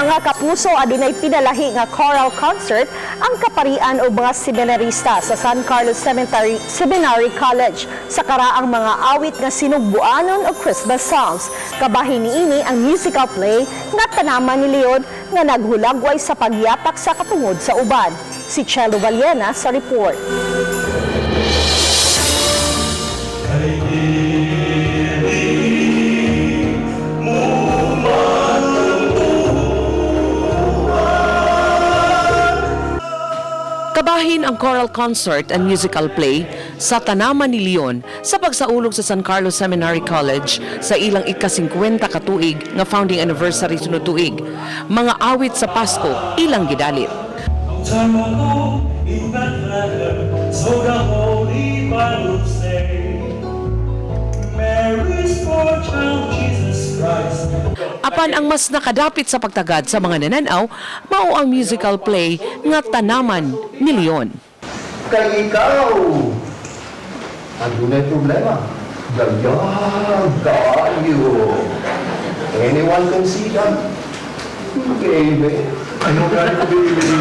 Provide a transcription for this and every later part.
Mga kapuso, adunay pinalahi nga choral concert ang kaparian o mga seminarista sa San Carlos Seminary College sa karaang mga awit nga sinugbuanon o Christmas songs. Kabahin niini ang musical play nga Tanaman ni Leon nga naghulagway sa pagyapak sa katungod sa uban. Si Chelo Valiena sa report. Kabahin ang choral concert and musical play sa Tanaman ni Leon sa pagsaulog sa San Carlos Seminary College sa ilang ika-50 katuig nga founding anniversary sunod tuig. Mga awit sa Pasko ilang gidalit. Apan ang mas nakadapit sa pagtagad sa mga nananaw, mao ang musical play nga Tanaman ni Leon. Kay ikaw, andun ay problema. Gagyan kayo. Anyone can see that? Baby. Ano ka rin ko bibili?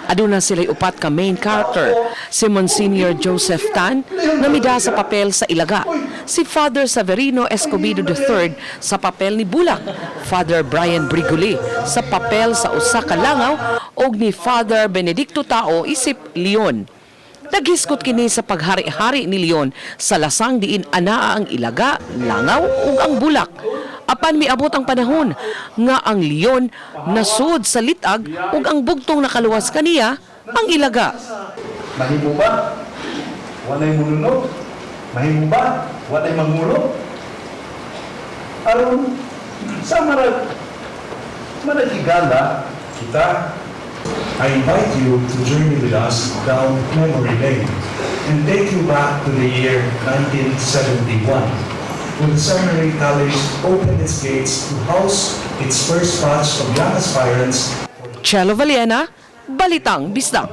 Aduna sila'y upat ka main character, si Monsignor Joseph Tan, namida sa papel sa Ilaga, si Father Severino Escobedo III sa papel ni Bulak, Father Brian Briguli sa papel sa usa ka langaw, o ni Father Benedicto Tao isip Leon. Naghiskot kini sa paghari-hari ni Leon sa lasang diin anaa ang Ilaga, langaw ug ang Bulak. Apan miabot ang panahon nga ang Leon nasud sa litag ug ang bugtong nakaluwas kaniya ang Ilaga. Mahimo ba? Walay mulunod? Mahimo ba? Walay magmulo? Aron sa managigala kita, I invite you to journey with us down memory lane and take you back to the year 1971, when the Seminary College opened its gates to house its first batch of young aspirants. Chelo Valiena, Balitang Bisdak.